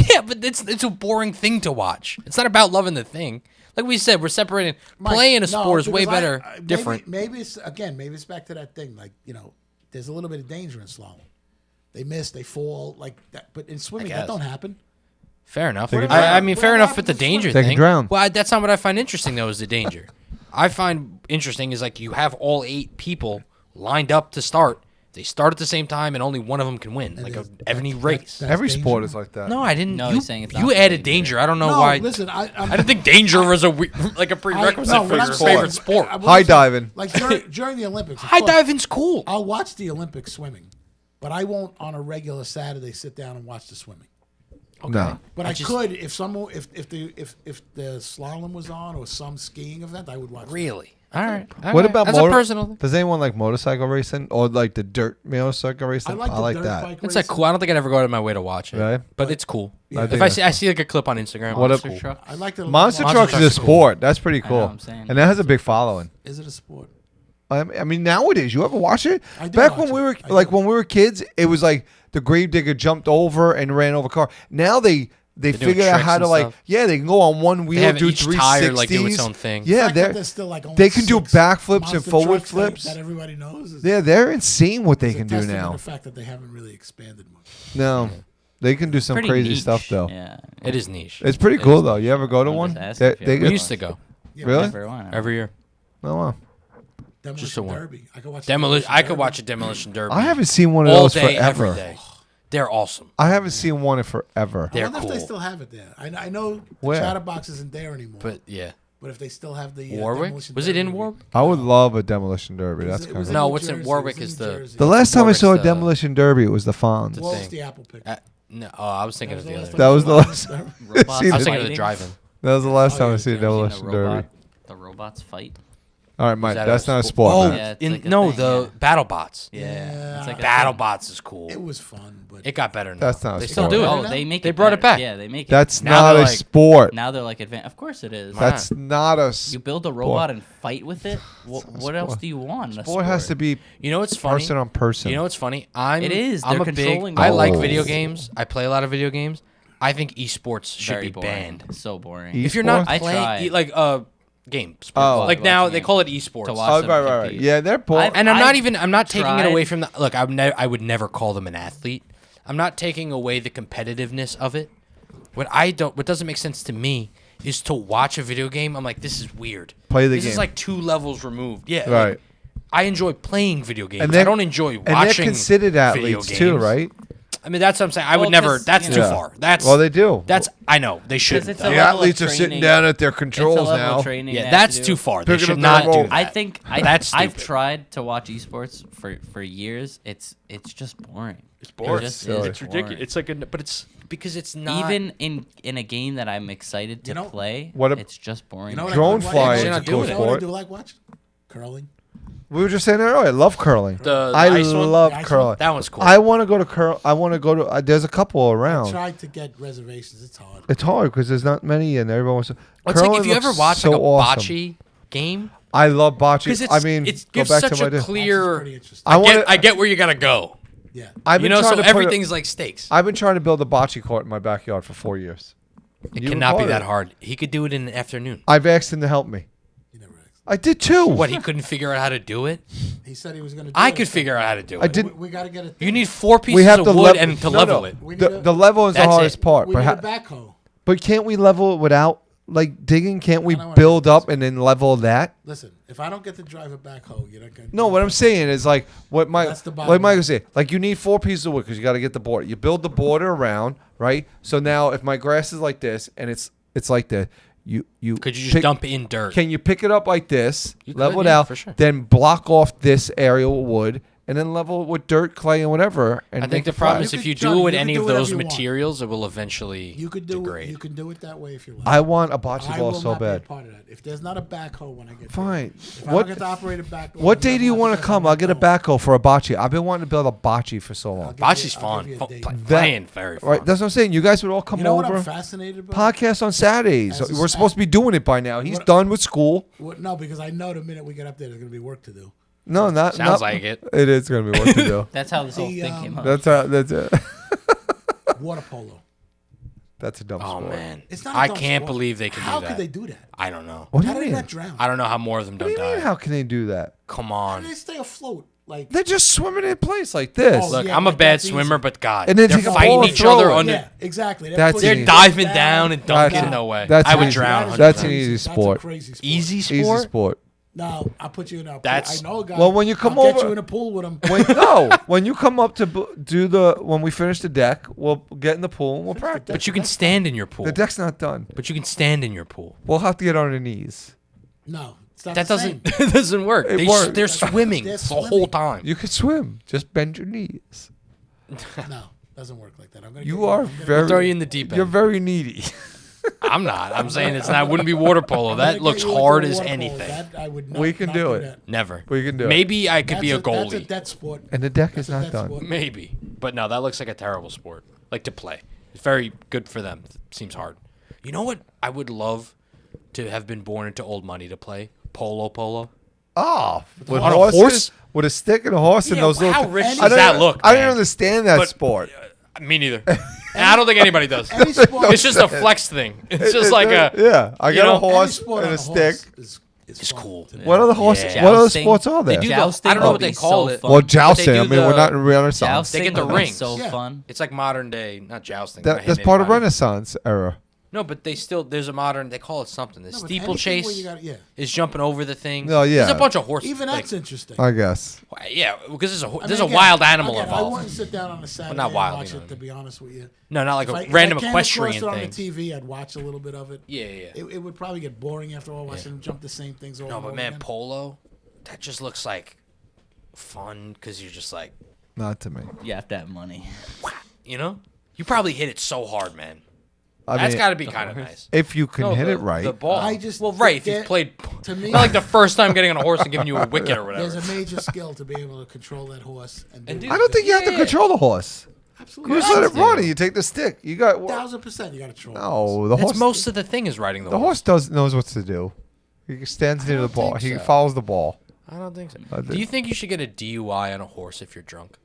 Yeah, but it's a boring thing to watch. It's not about loving the thing. Like we said, we're separating. Mike, Playing a no, sport is way because better, different. Maybe it's back to that thing. Like, there's a little bit of danger in slalom. They miss, they fall, like that. But in swimming, that guess. don't happen. Fair enough. They can I drown. mean, What fair enough happens with the in danger swimming? They can thing. drown. Well, that's not what I find interesting though. Is the danger? I find interesting is like you have all 8 people lined up to start. They start at the same time, and only one of them can win, like any race. That's Every danger. sport is like that. No, I didn't. No, you he's saying it's not you the added danger. danger. I don't know No, why. listen, I didn't think danger was like a prerequisite no, for what your I'm saying favorite is, sport. what I'm High saying, diving. Like during the Olympics. of High course, diving's cool. I'll watch the Olympics swimming, but I won't on a regular Saturday sit down and watch the swimming. No. But I, just- could if the slalom was on or some skiing event, I would watch. that. Really? All right. What about that's a personal thing. Does anyone like motorcycle racing or like the dirt motorcycle racing? I like the dirt that. bike It's racing. like cool. I don't think I'd ever go out of my way to watch it, Right. but it's cool. Yeah. If I see like a clip on Instagram, What it's a- cool. truck. I like the Monster Monster trucks is a trucks are cool. sport. That's pretty know cool. what I'm saying. And that has a big following. Is it a sport? I mean, nowadays, you ever watch it? I do Back watch when we it. were I do. when we were kids, it was like the gravedigger jumped over and ran over a car. Now they doing figured out tricks how to and stuff. they can go on one wheel, have do each 360s. tire, like, do its own thing. Yeah, The fact that they're still like only they can do 6 backflips and monster forward trucks flips. that everybody knows. Is, yeah, they're insane what they is a can do testament to now. The fact that they haven't really expanded much. No, they can do some Pretty crazy niche. stuff though. Yeah. It is niche. It's pretty It cool is though. niche. You ever go to I'm one? just asking if you ever We went. used to go Yeah, Really? Never went. every year. Oh wow. Demolition Just the one. Derby. I could watch Demolition. I could Derby. watch a demolition derby. I haven't seen one of all those day, forever. every day. They're awesome. I haven't seen one in forever. I They're wonder if they cool. still have it there. I know the Where? Chatterbox isn't there anymore. But yeah, But if they still have the Warwick. Demolition Was it in Derby, Warwick? I would love a demolition derby. it was- That's it kind was of in No, New what's in Jersey. Warwick It was is in the- Jersey. the last time I Warwick's saw a the- demolition derby. It was the Fonz. Well, thing. it's the Apple Pick. No, I was thinking of the other. That was the last. Robots See, I was thinking of the fighting? drive-in. That was the last time I yeah, seen a yeah. demolition Seen derby. the robots fight. All right, Mike. that That's a not a sport? sport. Oh, man. Yeah, it's in, like a no, thing, the yeah. battle bots. Yeah, it's like a Battle thing. bots is cool. It was fun, but It got better now. That's not a They sport. still do it. Oh, they make They it brought it better. back. Yeah, they make it. That's Now not they're a like- sport. Now they're like advanced. Of course it is. Why That's not a You build a robot and fight with it. What else do you want? in a sport. Has to be You know what's funny? person on person. You know what's funny? It is. I'm They're a big. controlling I the like balls. video games. I play a lot of video games. I think esports should Very be boring. banned. So boring. E- If you're not Esports? I playing, tried. like game sports. Oh. Like Watching now they it. call it esports. To watch Oh, them right. compete. Yeah, they're boring. And I'm I've not taking it away tried- from the look. I would never call them an athlete. I'm not taking away the competitiveness of it. What doesn't make sense to me is to watch a video game. I'm like, this is weird. Play the this game. is like 2 levels removed. Yeah, Right. like, I enjoy playing video games. And they're- I don't enjoy watching. and they're considered video athletes too, games. right? I mean, that's what I'm saying. I would Well, never. 'cause, That's you too know- far. That's Well, they do. I know they shouldn't. it's a though. The level of athletes are sitting training. down at their It's a controls level now. of training they Yeah, have that's to too do. far. They Picking should up not their do remote. that. I think That's I've stupid. tried to watch esports for years. It's just boring. It's boring. It just Silly. is It's ridiculous. boring. It's like but it's because it's not Even in a game that I'm excited to You know, play, what a- it's just boring. you know what Drone I do flying is a cool You know what I sport. do like watching? Curling. We were just saying that earlier. I love curling. The I ice one? love The ice curling. one? that one's cool. I want to go to curl. I want to go to. There's a couple I around. tried to get reservations. It's hard. It's hard because there's not many, and everyone wants to. It's like if curling you ever looks watch so like a awesome. bocce game I love bocce. because I mean, it go gives back such to my. a That's clear. pretty interesting. I get where you gotta go. Yeah. I've You been know, trying so to put everything's like stakes. I've been trying to build a bocce court in my backyard for 4 years. It You cannot be bought that it. hard. He could do it in an afternoon. I've asked him to help me. You never asked. I did too. What, he couldn't figure out how to do it? He said he was going to do I it. could figure out how to do I it. did- We got to get it. You need 4 pieces We have of to wood level and to level it. We need The level is the That's hardest it. part. We need a Perhaps, backhoe. but can't we level it without like digging? Can't we I don't wanna build do up this. and then level that? Listen, if I don't get to drive a backhoe, you're not going to. No, what I'm saying is like what That's the bottom like Michael line. said. Like you need 4 pieces of wood because you got to get the border. You build the border around, right? So now if my grass is like this and it's like that, you Could you just pick- dump in dirt? Can you pick it up like this, You level could, it yeah, out, for sure. then block off this area with wood, and then level it with dirt, clay, and whatever? And I think make the it problem flat. is You if could- you do Johnny, it with you any could of do those whatever you want. materials, it will eventually You could do degrade. it. You can do it that way if you like. I want a bocce I ball will so not be a bad. part of that. If there's not a backhoe when I get there. Fine. If I What don't get to operate a backhoe. what day do you want to because come? I'm I'll get a not going. backhoe for a bocce. I've been wanting to build a bocce for so long. give you- Bocce's I'll fun. give you a date. Playing very fun. Right, that's what I'm saying. You guys would all come You know what over. I'm fascinated about? Podcast on Saturdays. As a We're supposed to be doing it by now. He's done with school. No, because I know the minute we get up there, there's going to be work to do. No, not Sounds not- like it. It is going to be work to do. That's how this whole The, thing came up. That's it. Water polo. That's a dumb Oh sport. man, It's not. a I dumb can't sport. believe they can How do that. could they do that? I don't know. What do How you do they mean? not drown? I don't know how more of them What don't do you mean? die. How can they do that? Come How do on. they stay afloat? Like They're just swimming in place like this. Oh, Look, yeah, I'm a but bad that's easy. swimmer, but God, And then they're take a fighting ball and each throw other it. under. yeah, exactly. That's pushing They're easy. it diving down and dunking. That's- No way. that's I would easy. drown. That is That's an crazy. easy That's a sport. crazy sport. Easy Easy sport. sport. No, I'll put you in a pool. That's- I know a guy. Well, when you come I'll get over- you in a pool with him. Wait, no. When you come up to do when we finish the deck, we'll get in the pool and we'll practice. But you can stand in your pool. The deck's not done. But you can stand in your pool. We'll have to get on our knees. No, it's not That the doesn't same. it doesn't work. It They works. they're swimming They're the whole swimming. time. You could swim. Just bend your knees. No, doesn't work like that. I'm gonna You get are I'm gonna- very. throw you in the deep You're end. very needy. I'm not. I'm saying it's not. Wouldn't be water polo. I'm gonna That get looks you into hard a as water polo. anything. That I would not, We can not do it. that. Never. We can do it. Maybe I could be a That's a goalie. dead sport. And the deck is That's a not dead done. sport. Maybe. But no, that looks like a terrible sport. Like to play. It's very good for them. Seems hard. You know what I would love to have been born into old money to play? Polo. Oh, with On a horses, horse? with a stick and a horse and Yeah, those little. how rich I does don't that even- look, I don't man? understand that But- sport. Me neither. And I don't think anybody does. Any sport, It's just a flex thing. It's just like a. yeah. I you got know, a horse any sport and on a stick. horse is It's fun cool. to me. What other horse? Yeah. What other Jousting. sports are there? They do Jousting I don't know would what they be call so it. fun. Well, But they jousting. do I mean, we're the- not in Renaissance. Jousting They get the would be rings. So Yeah. fun. It's like modern day, not jousting. That, not that's hitting part of anybody. Renaissance era. No, but they still there's a modern. They call it something. The No, but steeplechase anything where you gotta- yeah. is jumping over the thing. Oh, yeah. There's a bunch of horses. Even like, that's interesting. I guess. yeah, because there's a I there's mean, a again, wild animal again, I involved. wouldn't sit down on a Saturday not wild, and watch you know it. what I To mean. be honest with you, No, not like if a I random came equestrian across it on thing. the TV, I'd watch a little bit of it. Yeah. It would probably get boring after a while watching them jump the same things over No, and but over man, again. polo, that just looks like fun because you're just like, Not to me. You have to have money. you know, you probably hit it so hard, man. I That's mean, got to be kind of nice. if you can No, hit the- it right. The ball. I just well, right. If there- you've played to To me, Not like the first time getting on a horse and giving you a wicket or there's whatever. a major skill to be able to control that horse. And dude, I don't think you have to control the horse. absolutely You just let it run, and you take the stick. You got 1,000%. You got to control. no. The That's horse. most of the thing is riding the The horse. horse knows what to do. He stands near the don't ball. think He so. follows the ball. I don't think so. I Do you think you should get a DUI on a horse if you're drunk?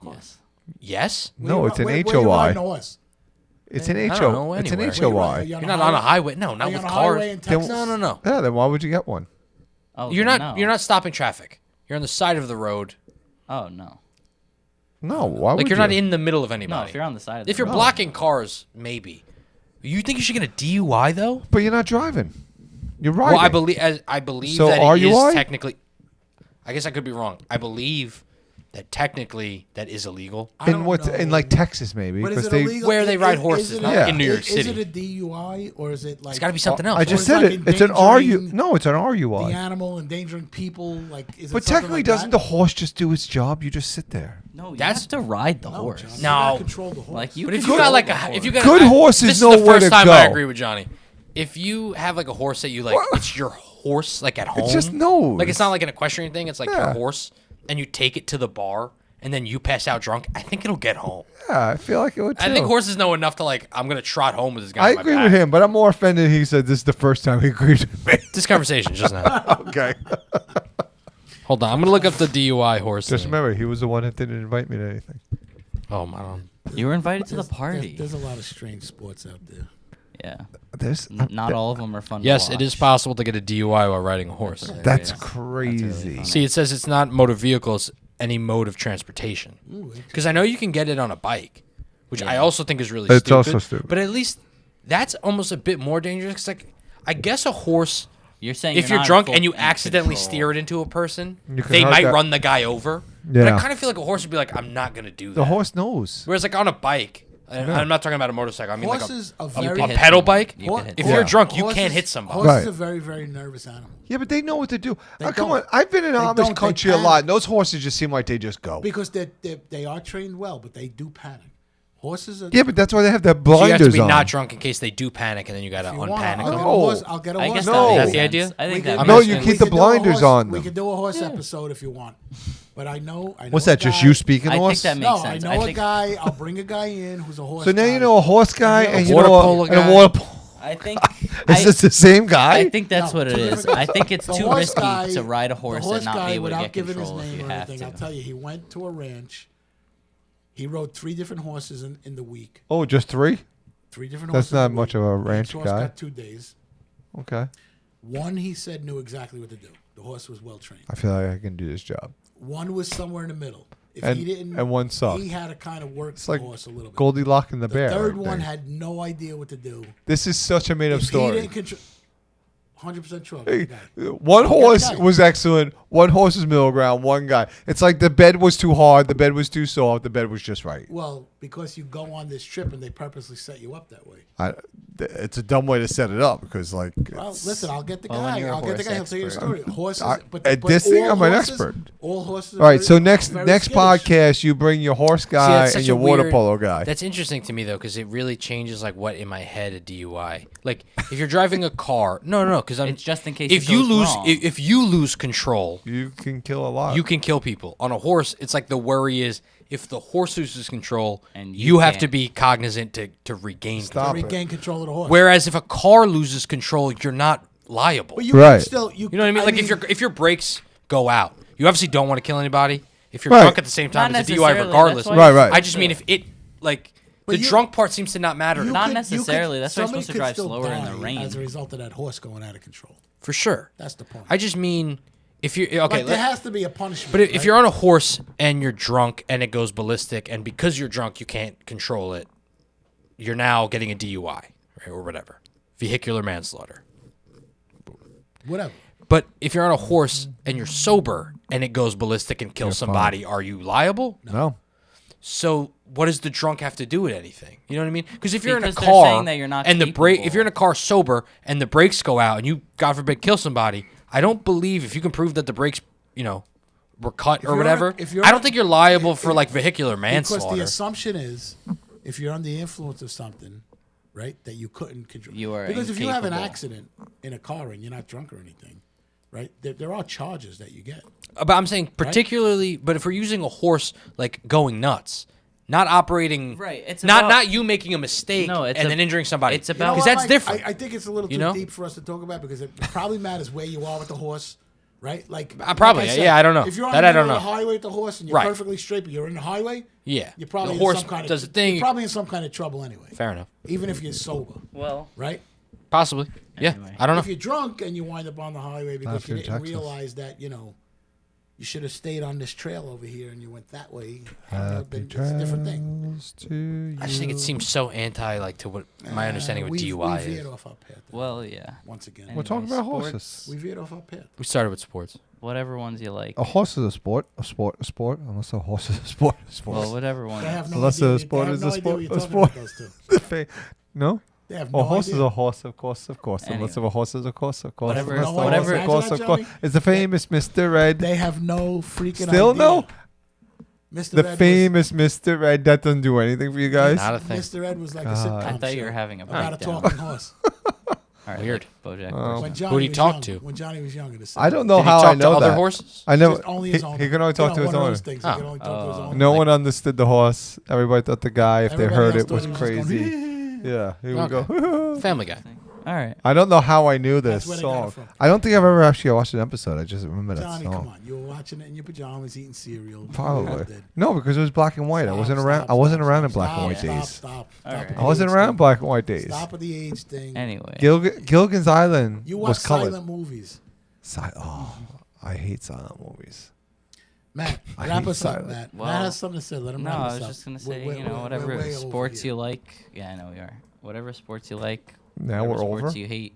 Yes. Yes. No, it's an Where you riding HOI. the horse? It's an I don't HO. know It's an anywhere. HOI. You're not on a highway. No, Are not you with on a cars. highway in Texas? No. Yeah, then why would you get one? Oh, You're then not. no. You're not stopping traffic. You're on the side of the road. Oh no. No, why would Like you? you're not in the middle of No, anybody. if you're on the side of the If you're road. blocking cars, maybe. You think you should get a DUI though? But you're not driving. You're riding. Well, I believe So that are it you is on? technically. I guess I could be wrong. I believe that technically that is illegal. I don't what? know. In like Texas, maybe. But is 'cause it they. illegal? Where they ride Is horses, it not like in New York Is City. it a DUI or is it like It's got to be something else. I just Or said it's it. like It's an RU. endangering No, it's an the RUI. animal, endangering people? Like, is But it something technically, like doesn't that? the horse just do its job? You just sit there. No, you That's- have to ride the No, horse. John, you No. gotta control the horse. Like you. But if can you got control like the a, horse. if you got Good horses this know is the where first to time I go. agree with Johnny. If you have like a horse that you like, it's your horse like at home. just knows. Like it's not like an equestrian thing. It's like Yeah. your horse, and you take it to the bar, and then you pass out drunk. I think it'll get home. Yeah, I feel like it would too. I think horses know enough to like. I'm gonna trot home with this guy. I on my agree back. with him, but I'm more offended. He said this is the first time he agreed with me. This conversation just now. Okay. Hold on, I'm gonna look up the DUI horse. Just thing. remember, he was the one that didn't invite me to anything. Oh, I don't. You were invited to the There's- party. There's a lot of strange sports out there. Yeah. There's Not all of them are fun. Yes, to it is watch. possible to get a DUI while riding a horse. That's That's Yeah. crazy. funny. See, it says it's not motor vehicles, any mode of transportation. Because I know you can get it on a bike, which I also think is really It's stupid. also stupid. But at least that's almost a bit more dangerous. 'Cause like, I guess a horse, You're saying if you're you're not drunk full and you in accidentally control. steer it into a person, You can they hurt might that- run the guy over. But Yeah. I kind of feel like a horse would be like, I'm not going to do that. The horse knows. Whereas like on a bike, and I'm not talking about a motorcycle. I mean Horses are like very- a hit pedal someone. bike. You can hit If someone. you're drunk, you Horses- can't hit somebody. Horses Right. are very, very nervous animals Yeah, but they know what to do. They Come don't. on, I've been in They Amish don't. They country a panic. lot. And those horses just seem like they just go. because they are trained well, but they do panic. Horses are. Yeah, but that's why they have their So you have blinders to be on. not drunk in case they do panic, and then you got to If you want, unpanic I'll them. get a No. horse. I'll get a I horse. guess No. that makes That's the sense. idea? I We think could- that No, makes you sense. keep we the could do a blinders horse- on We them. could do a horse episode if you want. But I know. What's a that? Just guy- you speaking I horse? think that No, makes sense. I know a guy. I'll bring a guy in who's a horse. So now guy. you know a horse guy And and you you know know a polo and a guy. water polo. I think. Is this the same guy? I think that's No, what it two is. different I guys. think it's The too horse risky guy- to ride a the horse horse and not guy, be able to without get giving his control if name you or have anything, to. I'll tell you, he went to a ranch. He rode 3 different horses in the week. Oh, just 3? 3 different That's horses. not in the much week. of a Each ranch horse guy. got 2 days. Okay. One, he said, knew exactly what to do. The horse was well trained. I feel like I can do this job. One was somewhere in the middle. If And- he didn't, and one sucked. He had to kind of work It's the like horse a little bit. Goldilocks and the The bear. third right one there. had no idea what to do. This is such a made-up If he story. didn't control, 100% true. Hey, Guy. one horse guy. was excellent. One horse was middle ground. One guy. It's like the bed was too hard. The bed was too soft. The bed was just right. Well, because you go on this trip and they purposely set you up that way. It's a dumb way to set it up because, like, Well, listen, I'll get the Well, when guy. you're a I'll get the horse guy. He'll tell you the expert. story. Horses, I- but at this thing, all I'm an horses- expert. All horses. all right. So very next skittish. podcast, you bring your horse guy that's and such your a water weird- polo guy. That's interesting to me though, because it really changes like what in my head a DUI. Like if you're driving a car, no, because I'm. It's just in case If it you goes lose, wrong. if you lose control, You can kill a lot. you can kill people. On a horse, it's like the worry is if the horse loses control, And you you have to can't. be cognizant to regain Stop control. it. Regain control of the horse. Whereas if a car loses control, you're not liable. But you Right. can still, You know what I mean? Like if your brakes go out, you obviously don't want to kill anybody. If you're Right. drunk at the same time, Not it's a DUI necessarily, regardless. that's why Right, right. I just mean if it like But the you- drunk part seems to not matter you Not could- necessarily. That's why you're somebody supposed to could drive still slower in the die rain. as a result of that horse going out of control. for sure. That's the point. I just mean if you're okay. like there has to be a punishment. But if right? you're on a horse and you're drunk and it goes ballistic, and because you're drunk you can't control it, you're now getting a DUI, right, or whatever, vehicular manslaughter. whatever. But if you're on a horse and you're sober and it goes ballistic and kills somebody, are you liable? no. So what does the drunk have to do with anything? You know what I mean? Because if you're in a Because they're car saying that you're not and the brake, if capable. you're in a car sober and the brakes go out and you, God forbid, kill somebody, I don't believe if you can prove that the brakes, were cut or you're whatever. on a- if you're I on don't a- think you're liable for like vehicular Because manslaughter. the assumption is, if you're under the influence of something, right, that you couldn't control. You are because if you have an incapable. accident in a car and you're not drunk or anything, right? There are charges that you get. But I'm saying particularly, but if we're using a horse like going nuts, not operating, Right, it's not about- not you making a mistake No, and it's then injuring somebody. it's You know about- because what, that's Mike? different. I think it's a little too You know? deep for us to talk about because it probably matters where you are with the horse, right? Like probably, like yeah, I don't know. If you're on That the I don't middle of know. the highway with the horse and you're Right. perfectly straight, but you're in the highway, Yeah, you're probably the horse in some kind does of the thing. You're probably in some kind of trouble anyway. Fair enough. Even if you're sober, Well, right? Possibly. Yeah, Anyway. I don't know. If you're drunk and you wind up on the highway because if you you're didn't Texas. realize that you should have stayed on this trail over here and you went that way, then it's a different thing. Trails to you. I just think it seems so anti like to what my understanding of what We DUI veered is. off our path. well, yeah. Once again, We're talking Anyway, about sports. horses. we veered off our path. We started with sports. Whatever ones you like. A horse is a sport. A sport. Unless a horse is a sport. A sport. Well, whatever one. They have no Unless idea. a what- sport they have is no a idea sport- what you're a talking sport. about, those two. No. They have A no horse idea. is a horse, of course. Unless Anyway. of a horse is a horse, of course. Whatever- Unless the whatever- horse, of course, Imagine of that, course. Johnny? It's the famous Mr. Red. They have no freaking Still idea. no? Mr. The Ed famous Mr. Red. That doesn't do anything for you guys. Not a was, thing. Mr. Ed was like a God. sitcom I thought you show were having a about a breakdown. talking horse. All right, Weird. like BoJack Oh. Horseman. When Johnny Who'd he was talk young, to? When Johnny was younger, I don't know Did he how talk I know to other that. horses? I know Just only his owner. he can only talk to his one of owner. those things. He can only talk to his owner. No one understood the horse. Everybody thought the guy, if Everybody they heard else it, thought was he was just crazy. going, Yeah, he would Okay. go. Family Guy. All right. I don't know how I knew this That's where they got it song. from. I don't think I've ever actually watched an episode. I just remember that Johnny, song. come on. You were watching it in your pajamas, eating cereal. Probably. You did. No, because it was black and white. I Stop, wasn't stop, around. I stop, wasn't stop, around in stop, black and white stop, days. Stop. All Stop right. with I the wasn't age around thing. black and white days. Stop with the age thing. Anyway. Gilligan's Island You watch was colored. silent movies. Oh, I hate silent movies. Matt, I wrap hate us up, silent. Matt. Well, Matt has something to say. Let him No, wrap I us was up. just gonna We're- say, we're whatever way over sports here. you like. Yeah, I know we are. Whatever sports you like. Now whatever we're sports over. you hate.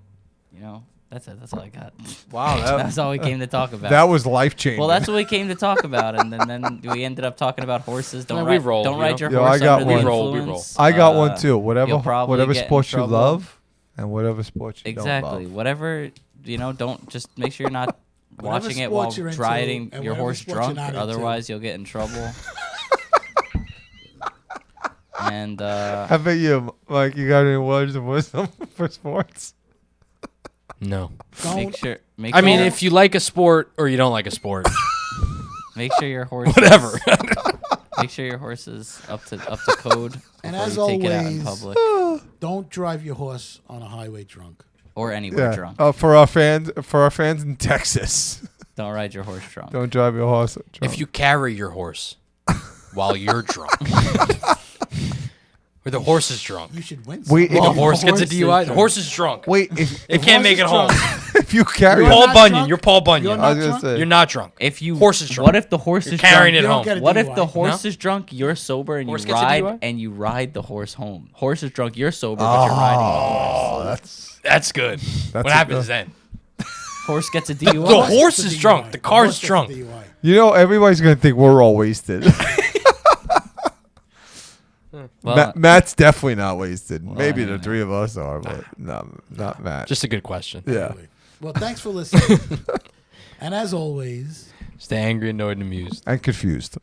That's it. That's all I got. Wow, That's all we came to talk about. that was life changing. Well, that's what we came to talk about, and then we ended up talking about horses. Don't Yeah, we ride, roll, don't you ride know? your Yo, I horse got under the one. We roll, we roll. influence. I got one too. you'll Whatever probably get in sports you trouble. love, and whatever sports you Exactly. don't love. Whatever don't just make sure you're not Whatever watching it while sports you're into, riding and your whatever horse sports you're drunk. not into. Otherwise, you'll get in trouble. And How about you, Mike? You got any words of wisdom for sports? No. Don't make sure. I mean, sure- if you like a sport or you don't like a sport, make sure your horse. whatever. Make sure your horse is up to code And before as you take it out in always- public don't drive your horse on a highway drunk. or anywhere drunk. For our fans in Texas, Don't ride your horse drunk. don't drive your horse drunk. If you carry your horse while you're drunk, or the horse is drunk, You should win. Wait, something. the if- horse gets a horse is DUI. The drunk. horse is drunk. Wait, if It can't make it home. if you carry, You're Paul not Bunyan. drunk? You're Paul Bunyan. You're I not was gonna drunk? say, You're not drunk. If you Horse is drunk. What if the horse You're is carrying drunk? it You don't home. get a What if DUI. the horse No? is drunk, you're sober, and Horse you gets a ride DUI? and you ride the horse home? Horse is drunk, you're sober, but you're riding the horse. That's good. What happens then? Horse gets a The DUI. horse gets is a drunk. DUI. The car's horse gets a drunk. DUI. you know, everybody's gonna think we're all wasted. Well, Matt's definitely not wasted. Maybe anyway. the three of us are, but no, not Matt. Just a good question. yeah. Anyway. Well, thanks for listening. And as always, Stay angry, annoyed, and amused. And confused.